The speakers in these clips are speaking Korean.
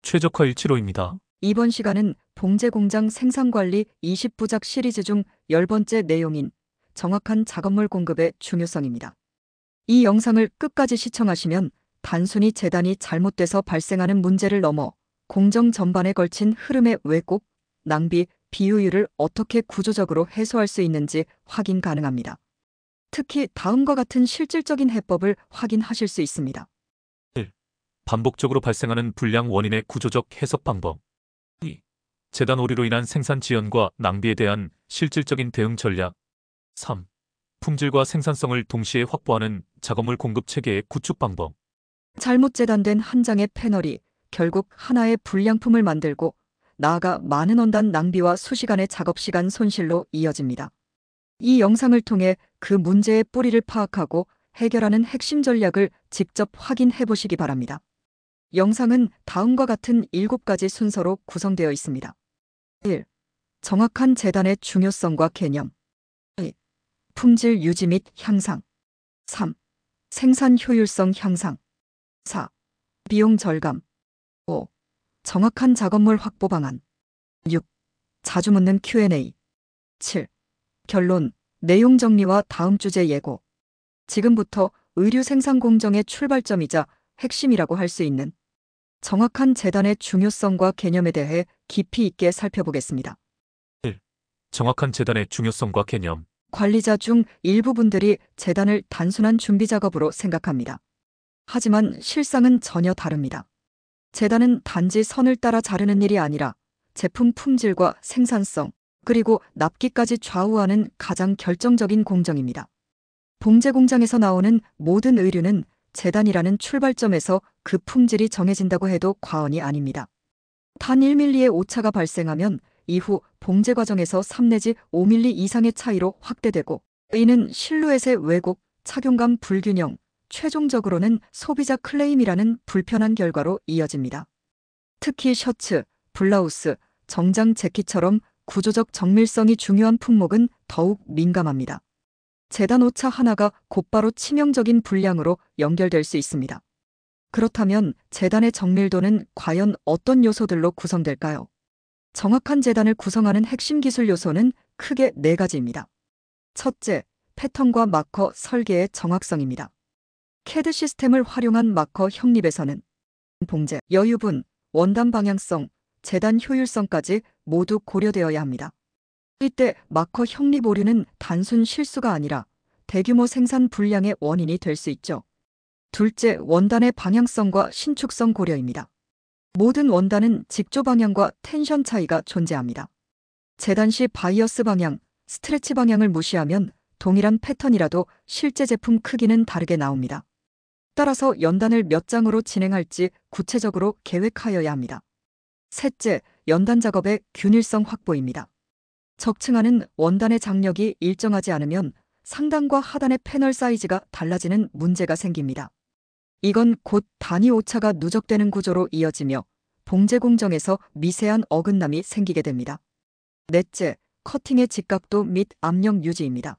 최적화 일치로입니다. 이번 시간은 봉제공장 생산관리 20부작 시리즈 중 10번째 내용인 정확한 작업물 공급의 중요성입니다. 이 영상을 끝까지 시청하시면 단순히 재단이 잘못돼서 발생하는 문제를 넘어 공정 전반에 걸친 흐름의 왜곡, 낭비, 비효율을 어떻게 구조적으로 해소할 수 있는지 확인 가능합니다. 특히 다음과 같은 실질적인 해법을 확인하실 수 있습니다. 1. 반복적으로 발생하는 불량 원인의 구조적 해석 방법. 2. 재단 오류로 인한 생산 지연과 낭비에 대한 실질적인 대응 전략. 3. 품질과 생산성을 동시에 확보하는 작업물 공급 체계의 구축 방법. 잘못 재단된 한 장의 패널이 결국 하나의 불량품을 만들고 나아가 많은 원단 낭비와 수시간의 작업시간 손실로 이어집니다. 이 영상을 통해 그 문제의 뿌리를 파악하고 해결하는 핵심 전략을 직접 확인해 보시기 바랍니다. 영상은 다음과 같은 7가지 순서로 구성되어 있습니다. 1. 정확한 재단의 중요성과 개념. 2. 품질 유지 및 향상. 3. 생산 효율성 향상. 4. 비용 절감. 5. 정확한 작업물 확보 방안. 6. 자주 묻는 Q&A. 7. 결론, 내용 정리와 다음 주제 예고. 지금부터 의류 생산 공정의 출발점이자 핵심이라고 할 수 있는 정확한 재단의 중요성과 개념에 대해 깊이 있게 살펴보겠습니다. 1. 정확한 재단의 중요성과 개념. 관리자 중 일부 분들이 재단을 단순한 준비 작업으로 생각합니다. 하지만 실상은 전혀 다릅니다. 재단은 단지 선을 따라 자르는 일이 아니라 제품 품질과 생산성, 그리고 납기까지 좌우하는 가장 결정적인 공정입니다. 봉제 공장에서 나오는 모든 의류는 재단이라는 출발점에서 그 품질이 정해진다고 해도 과언이 아닙니다. 단 1mm의 오차가 발생하면 이후 봉제 과정에서 3 내지 5mm 이상의 차이로 확대되고, 이는 실루엣의 왜곡, 착용감 불균형, 최종적으로는 소비자 클레임이라는 불편한 결과로 이어집니다. 특히 셔츠, 블라우스, 정장 재킷처럼 구조적 정밀성이 중요한 품목은 더욱 민감합니다. 재단 오차 하나가 곧바로 치명적인 불량으로 연결될 수 있습니다. 그렇다면 재단의 정밀도는 과연 어떤 요소들로 구성될까요? 정확한 재단을 구성하는 핵심 기술 요소는 크게 4가지입니다. 첫째, 패턴과 마커 설계의 정확성입니다. CAD 시스템을 활용한 마커 형립에서는 봉제, 여유분, 원단 방향성, 재단 효율성까지 모두 고려되어야 합니다. 이때 마커 형립 오류는 단순 실수가 아니라 대규모 생산 불량의 원인이 될 수 있죠. 둘째, 원단의 방향성과 신축성 고려입니다. 모든 원단은 직조 방향과 텐션 차이가 존재합니다. 재단 시 바이어스 방향, 스트레치 방향을 무시하면 동일한 패턴이라도 실제 제품 크기는 다르게 나옵니다. 따라서 연단을 몇 장으로 진행할지 구체적으로 계획하여야 합니다. 셋째, 연단 작업의 균일성 확보입니다. 적층하는 원단의 장력이 일정하지 않으면 상단과 하단의 패널 사이즈가 달라지는 문제가 생깁니다. 이건 곧 단위 오차가 누적되는 구조로 이어지며 봉제 공정에서 미세한 어긋남이 생기게 됩니다. 넷째, 커팅의 직각도 및 압력 유지입니다.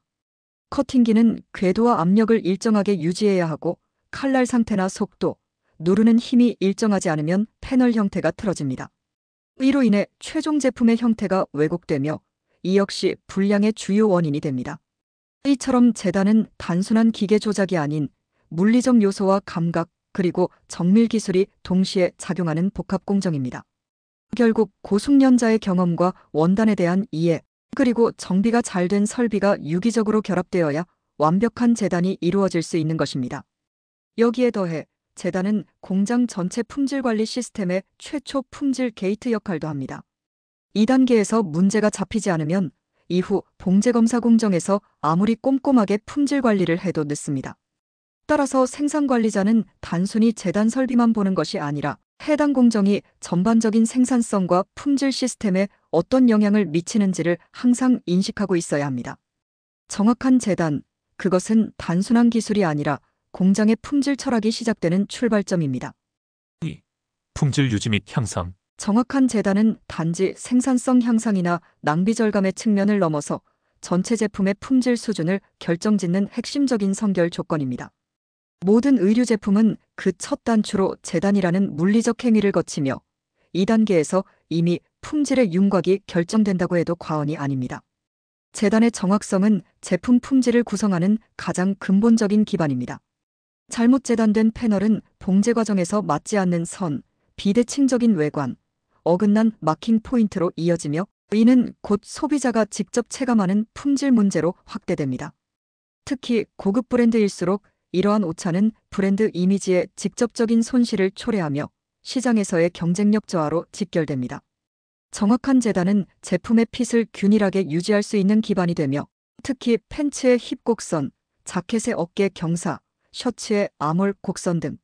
커팅기는 궤도와 압력을 일정하게 유지해야 하고 칼날 상태나 속도, 누르는 힘이 일정하지 않으면 패널 형태가 틀어집니다. 이로 인해 최종 제품의 형태가 왜곡되며 이 역시 불량의 주요 원인이 됩니다. 이처럼 재단은 단순한 기계 조작이 아닌 물리적 요소와 감각, 그리고 정밀 기술이 동시에 작용하는 복합 공정입니다. 결국 고숙련자의 경험과 원단에 대한 이해, 그리고 정비가 잘 된 설비가 유기적으로 결합되어야 완벽한 재단이 이루어질 수 있는 것입니다. 여기에 더해 재단은 공장 전체 품질 관리 시스템의 최초 품질 게이트 역할도 합니다. 2단계에서 문제가 잡히지 않으면 이후 봉제 검사 공정에서 아무리 꼼꼼하게 품질 관리를 해도 늦습니다. 따라서 생산 관리자는 단순히 재단 설비만 보는 것이 아니라 해당 공정이 전반적인 생산성과 품질 시스템에 어떤 영향을 미치는지를 항상 인식하고 있어야 합니다. 정확한 재단, 그것은 단순한 기술이 아니라 공장의 품질 철학이 시작되는 출발점입니다. 2. 품질 유지 및 향상. 정확한 재단은 단지 생산성 향상이나 낭비 절감의 측면을 넘어서 전체 제품의 품질 수준을 결정짓는 핵심적인 선결 조건입니다. 모든 의류 제품은 그 첫 단추로 재단이라는 물리적 행위를 거치며 2단계에서 이미 품질의 윤곽이 결정된다고 해도 과언이 아닙니다. 재단의 정확성은 제품 품질을 구성하는 가장 근본적인 기반입니다. 잘못 재단된 패널은 봉제 과정에서 맞지 않는 선, 비대칭적인 외관, 어긋난 마킹 포인트로 이어지며 이는 곧 소비자가 직접 체감하는 품질 문제로 확대됩니다. 특히 고급 브랜드일수록 이러한 오차는 브랜드 이미지에 직접적인 손실을 초래하며 시장에서의 경쟁력 저하로 직결됩니다. 정확한 재단은 제품의 핏을 균일하게 유지할 수 있는 기반이 되며 특히 팬츠의 힙 곡선, 자켓의 어깨 경사, 셔츠의 아몰 곡선 등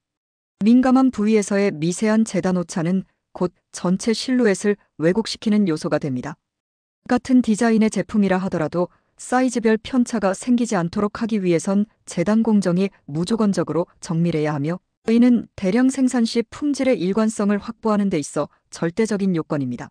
민감한 부위에서의 미세한 재단 오차는 곧 전체 실루엣을 왜곡시키는 요소가 됩니다. 같은 디자인의 제품이라 하더라도 사이즈별 편차가 생기지 않도록 하기 위해선 재단 공정이 무조건적으로 정밀해야 하며 이는 대량 생산 시 품질의 일관성을 확보하는 데 있어 절대적인 요건입니다.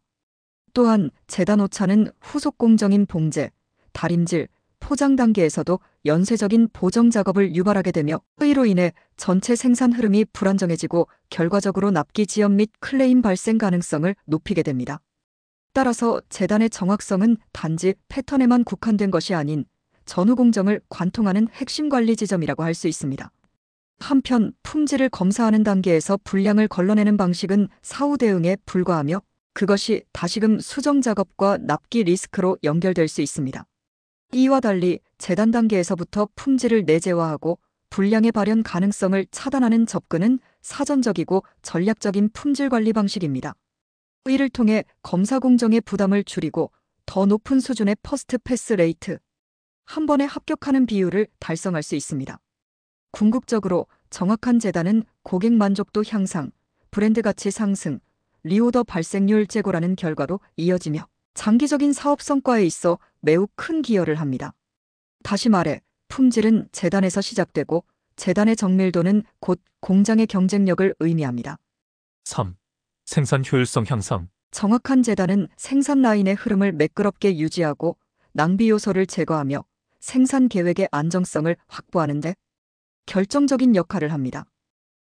또한 재단 오차는 후속 공정인 봉제, 다림질, 포장 단계에서도 연쇄적인 보정 작업을 유발하게 되며 이로 인해 전체 생산 흐름이 불안정해지고 결과적으로 납기 지연 및 클레임 발생 가능성을 높이게 됩니다. 따라서 재단의 정확성은 단지 패턴에만 국한된 것이 아닌 전후 공정을 관통하는 핵심 관리 지점이라고 할 수 있습니다. 한편 품질을 검사하는 단계에서 불량을 걸러내는 방식은 사후 대응에 불과하며 그것이 다시금 수정 작업과 납기 리스크로 연결될 수 있습니다. 이와 달리 재단 단계에서부터 품질을 내재화하고 불량의 발현 가능성을 차단하는 접근은 사전적이고 전략적인 품질 관리 방식입니다. 이를 통해 검사 공정의 부담을 줄이고 더 높은 수준의 퍼스트 패스 레이트, 한 번에 합격하는 비율을 달성할 수 있습니다. 궁극적으로 정확한 재단은 고객 만족도 향상, 브랜드 가치 상승, 리오더 발생률 제고라는 결과로 이어지며 장기적인 사업 성과에 있어 매우 큰 기여를 합니다. 다시 말해 품질은 재단에서 시작되고 재단의 정밀도는 곧 공장의 경쟁력을 의미합니다. 3. 생산 효율성 향상. 정확한 재단은 생산 라인의 흐름을 매끄럽게 유지하고 낭비 요소를 제거하며 생산 계획의 안정성을 확보하는 데 결정적인 역할을 합니다.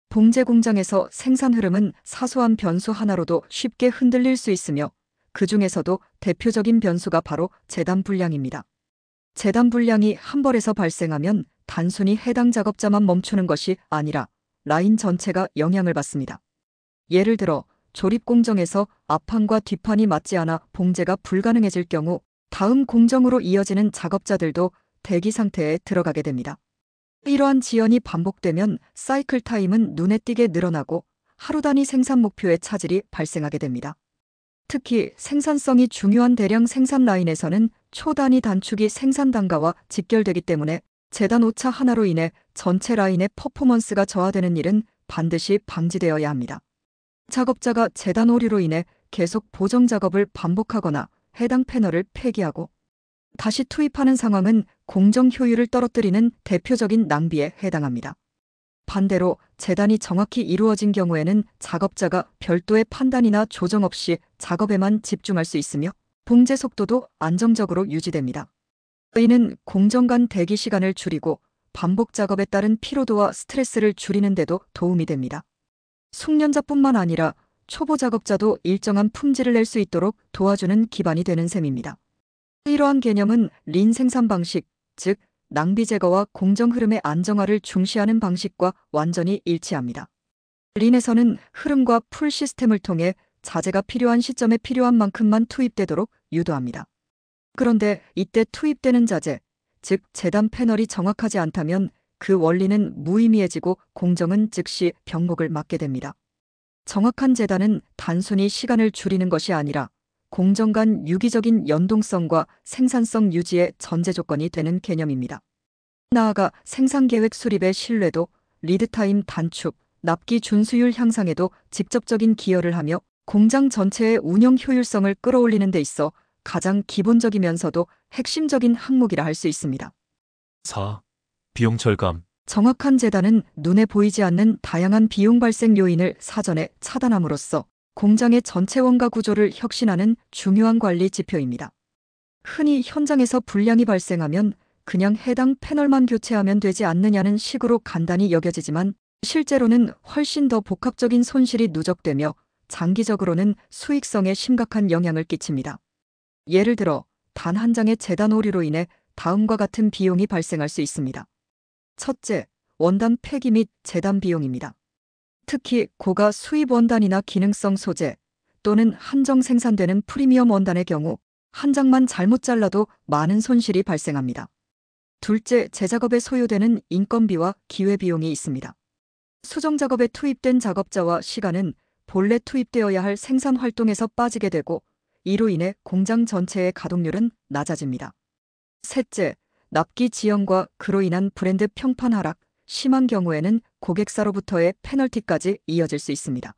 봉제 공장에서 생산 흐름은 사소한 변수 하나로도 쉽게 흔들릴 수 있으며 그 중에서도 대표적인 변수가 바로 재단 불량입니다. 재단 불량이 한 벌에서 발생하면 단순히 해당 작업자만 멈추는 것이 아니라 라인 전체가 영향을 받습니다. 예를 들어 조립 공정에서 앞판과 뒷판이 맞지 않아 봉제가 불가능해질 경우 다음 공정으로 이어지는 작업자들도 대기 상태에 들어가게 됩니다. 이러한 지연이 반복되면 사이클 타임은 눈에 띄게 늘어나고 하루 단위 생산 목표의 차질이 발생하게 됩니다. 특히 생산성이 중요한 대량 생산 라인에서는 초단위 단축이 생산 단가와 직결되기 때문에 재단 오차 하나로 인해 전체 라인의 퍼포먼스가 저하되는 일은 반드시 방지되어야 합니다. 작업자가 재단 오류로 인해 계속 보정 작업을 반복하거나 해당 패널을 폐기하고 다시 투입하는 상황은 공정 효율을 떨어뜨리는 대표적인 낭비에 해당합니다. 반대로 재단이 정확히 이루어진 경우에는 작업자가 별도의 판단이나 조정 없이 작업에만 집중할 수 있으며 봉제 속도도 안정적으로 유지됩니다. 이는 공정 간 대기 시간을 줄이고 반복 작업에 따른 피로도와 스트레스를 줄이는 데도 도움이 됩니다. 숙련자뿐만 아니라 초보 작업자도 일정한 품질을 낼 수 있도록 도와주는 기반이 되는 셈입니다. 이러한 개념은 린 생산 방식, 즉 낭비 제거와 공정 흐름의 안정화를 중시하는 방식과 완전히 일치합니다. 린에서는 흐름과 풀 시스템을 통해 자재가 필요한 시점에 필요한 만큼만 투입되도록 유도합니다. 그런데 이때 투입되는 자재, 즉 재단 패널이 정확하지 않다면 그 원리는 무의미해지고 공정은 즉시 병목을 맞게 됩니다. 정확한 재단은 단순히 시간을 줄이는 것이 아니라 공정 간 유기적인 연동성과 생산성 유지의 전제 조건이 되는 개념입니다. 나아가 생산계획 수립의 신뢰도, 리드타임 단축, 납기 준수율 향상에도 직접적인 기여를 하며 공장 전체의 운영 효율성을 끌어올리는 데 있어 가장 기본적이면서도 핵심적인 항목이라 할 수 있습니다. 4. 비용 절감. 정확한 재단은 눈에 보이지 않는 다양한 비용 발생 요인을 사전에 차단함으로써 공장의 전체 원가 구조를 혁신하는 중요한 관리 지표입니다. 흔히 현장에서 불량이 발생하면 그냥 해당 패널만 교체하면 되지 않느냐는 식으로 간단히 여겨지지만 실제로는 훨씬 더 복합적인 손실이 누적되며 장기적으로는 수익성에 심각한 영향을 끼칩니다. 예를 들어 단 한 장의 재단 오류로 인해 다음과 같은 비용이 발생할 수 있습니다. 첫째, 원단 폐기 및 재단 비용입니다. 특히 고가 수입 원단이나 기능성 소재 또는 한정 생산되는 프리미엄 원단의 경우 한 장만 잘못 잘라도 많은 손실이 발생합니다. 둘째, 제작업에 소요되는 인건비와 기회비용이 있습니다. 수정 작업에 투입된 작업자와 시간은 본래 투입되어야 할 생산 활동에서 빠지게 되고 이로 인해 공장 전체의 가동률은 낮아집니다. 셋째, 납기 지연과 그로 인한 브랜드 평판 하락, 심한 경우에는 고객사로부터의 페널티까지 이어질 수 있습니다.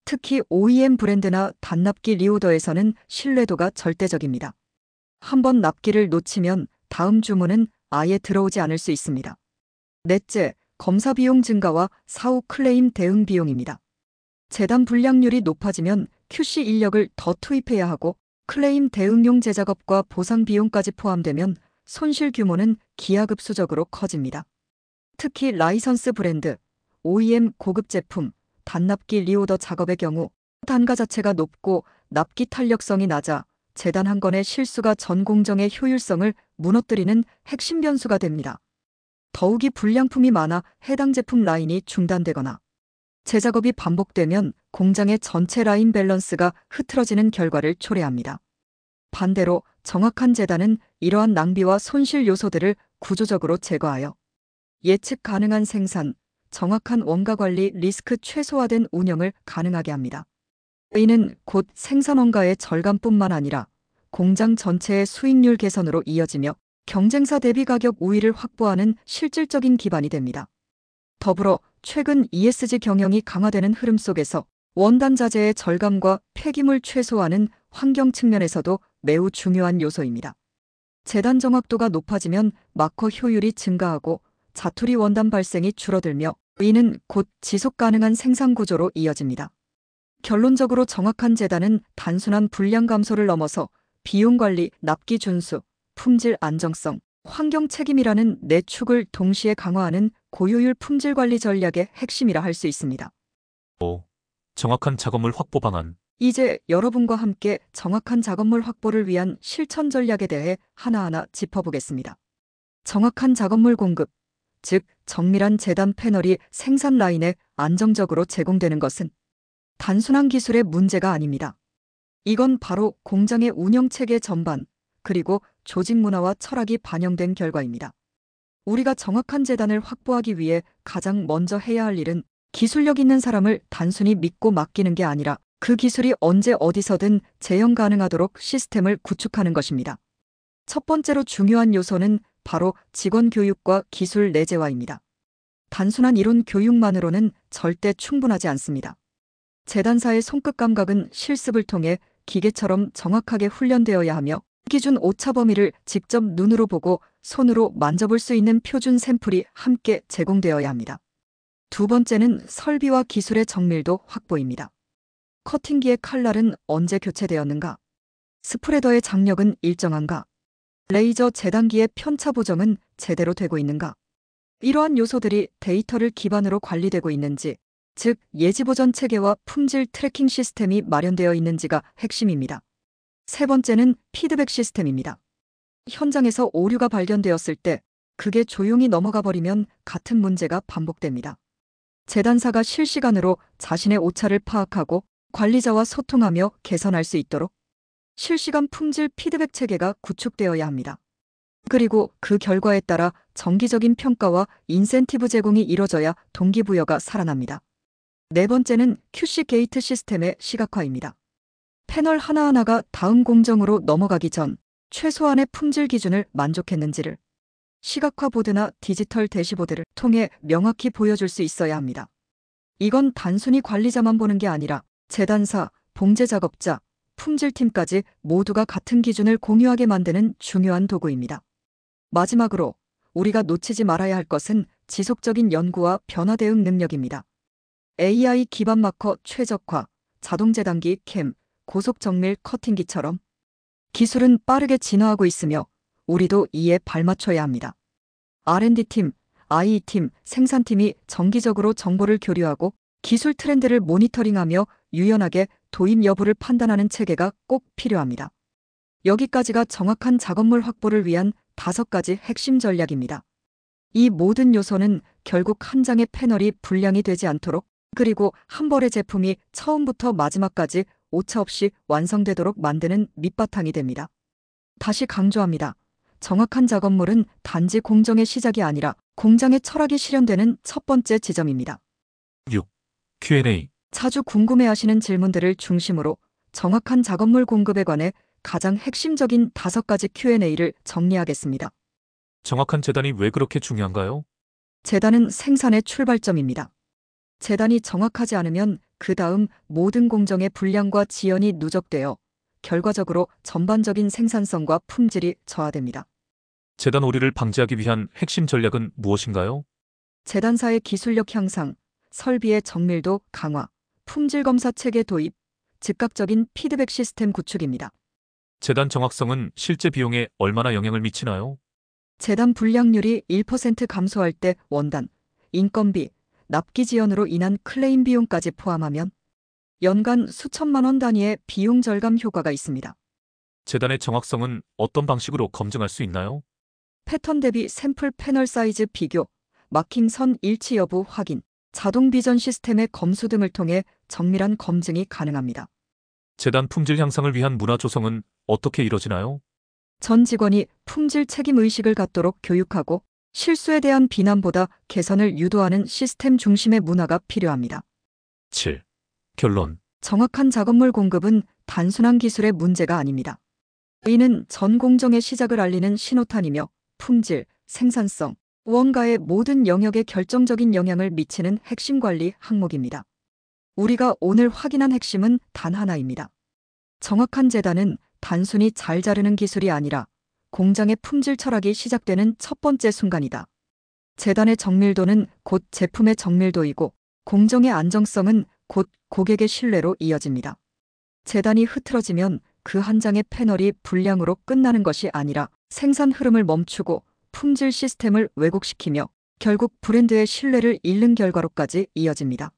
특히 OEM 브랜드나 단납기 리오더에서는 신뢰도가 절대적입니다. 한번 납기를 놓치면 다음 주문은 아예 들어오지 않을 수 있습니다. 넷째, 검사 비용 증가와 사후 클레임 대응 비용입니다. 재단 불량률이 높아지면 QC 인력을 더 투입해야 하고 클레임 대응용 제작업과 보상 비용까지 포함되면 손실 규모는 기하급수적으로 커집니다. 특히 라이선스 브랜드, OEM 고급 제품, 단납기 리오더 작업의 경우 단가 자체가 높고 납기 탄력성이 낮아 재단 한 건의 실수가 전 공정의 효율성을 무너뜨리는 핵심 변수가 됩니다. 더욱이 불량품이 많아 해당 제품 라인이 중단되거나 재작업이 반복되면 공장의 전체 라인 밸런스가 흐트러지는 결과를 초래합니다. 반대로 정확한 재단은 이러한 낭비와 손실 요소들을 구조적으로 제거하여 예측 가능한 생산, 정확한 원가 관리, 리스크 최소화된 운영을 가능하게 합니다. 이는 곧 생산 원가의 절감뿐만 아니라 공장 전체의 수익률 개선으로 이어지며 경쟁사 대비 가격 우위를 확보하는 실질적인 기반이 됩니다. 더불어 최근 ESG 경영이 강화되는 흐름 속에서 원단 자재의 절감과 폐기물 최소화는 환경 측면에서도 매우 중요한 요소입니다. 재단 정확도가 높아지면 마커 효율이 증가하고 자투리 원단 발생이 줄어들며 이는 곧 지속 가능한 생산 구조로 이어집니다. 결론적으로 정확한 재단은 단순한 불량 감소를 넘어서 비용 관리, 납기 준수, 품질 안정성, 환경 책임이라는 네 축을 동시에 강화하는 고효율 품질 관리 전략의 핵심이라 할 수 있습니다. 5. 정확한 작업물 확보 방안. 이제 여러분과 함께 정확한 작업물 확보를 위한 실천 전략에 대해 하나하나 짚어보겠습니다. 정확한 작업물 공급, 즉 정밀한 재단 패널이 생산 라인에 안정적으로 제공되는 것은 단순한 기술의 문제가 아닙니다. 이건 바로 공장의 운영 체계 전반, 그리고 조직 문화와 철학이 반영된 결과입니다. 우리가 정확한 재단을 확보하기 위해 가장 먼저 해야 할 일은 기술력 있는 사람을 단순히 믿고 맡기는 게 아니라 그 기술이 언제 어디서든 재현 가능하도록 시스템을 구축하는 것입니다. 첫 번째로 중요한 요소는 바로 직원 교육과 기술 내재화입니다. 단순한 이론 교육만으로는 절대 충분하지 않습니다. 재단사의 손끝 감각은 실습을 통해 기계처럼 정확하게 훈련되어야 하며 기준 오차 범위를 직접 눈으로 보고 손으로 만져볼 수 있는 표준 샘플이 함께 제공되어야 합니다. 두 번째는 설비와 기술의 정밀도 확보입니다. 커팅기의 칼날은 언제 교체되었는가? 스프레더의 장력은 일정한가? 레이저 재단기의 편차 보정은 제대로 되고 있는가? 이러한 요소들이 데이터를 기반으로 관리되고 있는지, 즉 예지보전 체계와 품질 트래킹 시스템이 마련되어 있는지가 핵심입니다. 세 번째는 피드백 시스템입니다. 현장에서 오류가 발견되었을 때 그게 조용히 넘어가 버리면 같은 문제가 반복됩니다. 재단사가 실시간으로 자신의 오차를 파악하고 관리자와 소통하며 개선할 수 있도록 실시간 품질 피드백 체계가 구축되어야 합니다. 그리고 그 결과에 따라 정기적인 평가와 인센티브 제공이 이뤄져야 동기부여가 살아납니다. 네 번째는 QC 게이트 시스템의 시각화입니다. 패널 하나하나가 다음 공정으로 넘어가기 전 최소한의 품질 기준을 만족했는지를 시각화 보드나 디지털 대시보드를 통해 명확히 보여줄 수 있어야 합니다. 이건 단순히 관리자만 보는 게 아니라 재단사, 봉제 작업자, 품질팀까지 모두가 같은 기준을 공유하게 만드는 중요한 도구입니다. 마지막으로 우리가 놓치지 말아야 할 것은 지속적인 연구와 변화 대응 능력입니다. AI 기반 마커 최적화, 자동 재단기 캠, 고속 정밀 커팅기처럼 기술은 빠르게 진화하고 있으며 우리도 이에 발맞춰야 합니다. R&D팀, IE팀, 생산팀이 정기적으로 정보를 교류하고 기술 트렌드를 모니터링하며 유연하게 도입 여부를 판단하는 체계가 꼭 필요합니다. 여기까지가 정확한 작업물 확보를 위한 5가지 핵심 전략입니다. 이 모든 요소는 결국 한 장의 패널이 불량이 되지 않도록, 그리고 한 벌의 제품이 처음부터 마지막까지 오차 없이 완성되도록 만드는 밑바탕이 됩니다. 다시 강조합니다. 정확한 작업물은 단지 공정의 시작이 아니라 공장의 철학이 실현되는 첫 번째 지점입니다. 6. Q&A. 자주 궁금해하시는 질문들을 중심으로 정확한 작업물 공급에 관해 가장 핵심적인 5가지 Q&A를 정리하겠습니다. 정확한 재단이 왜 그렇게 중요한가요? 재단은 생산의 출발점입니다. 재단이 정확하지 않으면 그 다음 모든 공정의 분량과 지연이 누적되어 결과적으로 전반적인 생산성과 품질이 저하됩니다. 재단 오류를 방지하기 위한 핵심 전략은 무엇인가요? 재단사의 기술력 향상, 설비의 정밀도 강화, 품질 검사 체계 도입, 즉각적인 피드백 시스템 구축입니다. 재단 정확성은 실제 비용에 얼마나 영향을 미치나요? 재단 불량률이 1% 감소할 때 원단, 인건비, 납기 지연으로 인한 클레임 비용까지 포함하면 연간 수천만 원 단위의 비용 절감 효과가 있습니다. 재단의 정확성은 어떤 방식으로 검증할 수 있나요? 패턴 대비 샘플 패널 사이즈 비교, 마킹 선 일치 여부 확인, 자동 비전 시스템의 검수 등을 통해 정밀한 검증이 가능합니다. 재단 품질 향상을 위한 문화 조성은 어떻게 이뤄지나요? 전 직원이 품질 책임 의식을 갖도록 교육하고 실수에 대한 비난보다 개선을 유도하는 시스템 중심의 문화가 필요합니다. 7. 결론. 정확한 작업물 공급은 단순한 기술의 문제가 아닙니다. 이는 전 공정의 시작을 알리는 신호탄이며 품질, 생산성, 원가의 모든 영역에 결정적인 영향을 미치는 핵심 관리 항목입니다. 우리가 오늘 확인한 핵심은 단 하나입니다. 정확한 재단은 단순히 잘 자르는 기술이 아니라 공장의 품질 철학이 시작되는 첫 번째 순간이다. 재단의 정밀도는 곧 제품의 정밀도이고 공정의 안정성은 곧 고객의 신뢰로 이어집니다. 재단이 흐트러지면 그 한 장의 패널이 불량으로 끝나는 것이 아니라 생산 흐름을 멈추고 품질 시스템을 왜곡시키며 결국 브랜드의 신뢰를 잃는 결과로까지 이어집니다.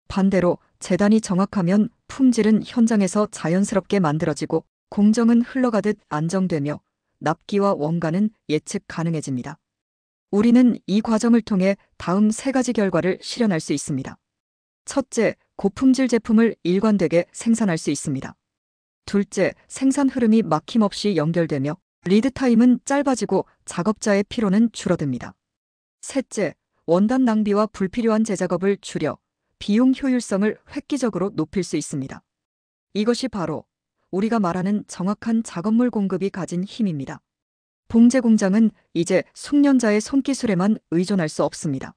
반대로 재단이 정확하면 품질은 현장에서 자연스럽게 만들어지고 공정은 흘러가듯 안정되며 납기와 원가는 예측 가능해집니다. 우리는 이 과정을 통해 다음 3가지 결과를 실현할 수 있습니다. 첫째, 고품질 제품을 일관되게 생산할 수 있습니다. 둘째, 생산 흐름이 막힘없이 연결되며 리드타임은 짧아지고 작업자의 피로는 줄어듭니다. 셋째, 원단 낭비와 불필요한 재작업을 줄여 비용 효율성을 획기적으로 높일 수 있습니다. 이것이 바로 우리가 말하는 정확한 작업물 공급이 가진 힘입니다. 봉제 공장은 이제 숙련자의 손기술에만 의존할 수 없습니다.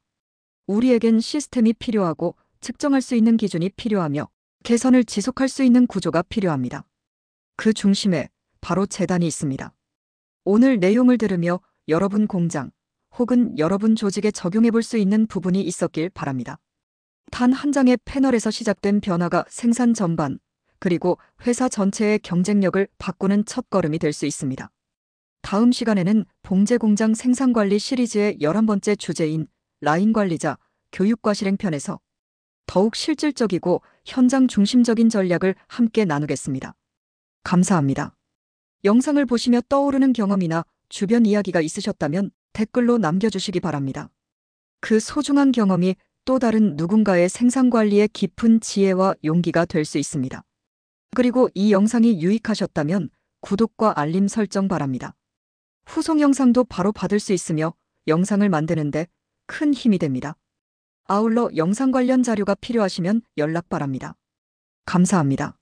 우리에겐 시스템이 필요하고 측정할 수 있는 기준이 필요하며 개선을 지속할 수 있는 구조가 필요합니다. 그 중심에 바로 재단이 있습니다. 오늘 내용을 들으며 여러분 공장 혹은 여러분 조직에 적용해 볼 수 있는 부분이 있었길 바랍니다. 단 한 장의 패널에서 시작된 변화가 생산 전반, 그리고 회사 전체의 경쟁력을 바꾸는 첫걸음이 될 수 있습니다. 다음 시간에는 봉제 공장 생산관리 시리즈의 11번째 주제인 라인 관리자 교육과 실행편에서 더욱 실질적이고 현장 중심적인 전략을 함께 나누겠습니다. 감사합니다. 영상을 보시며 떠오르는 경험이나 주변 이야기가 있으셨다면 댓글로 남겨주시기 바랍니다. 그 소중한 경험이 또 다른 누군가의 생산관리의 깊은 지혜와 용기가 될 수 있습니다. 그리고 이 영상이 유익하셨다면 구독과 알림 설정 바랍니다. 후속 영상도 바로 받을 수 있으며 영상을 만드는데 큰 힘이 됩니다. 아울러 영상 관련 자료가 필요하시면 연락 바랍니다. 감사합니다.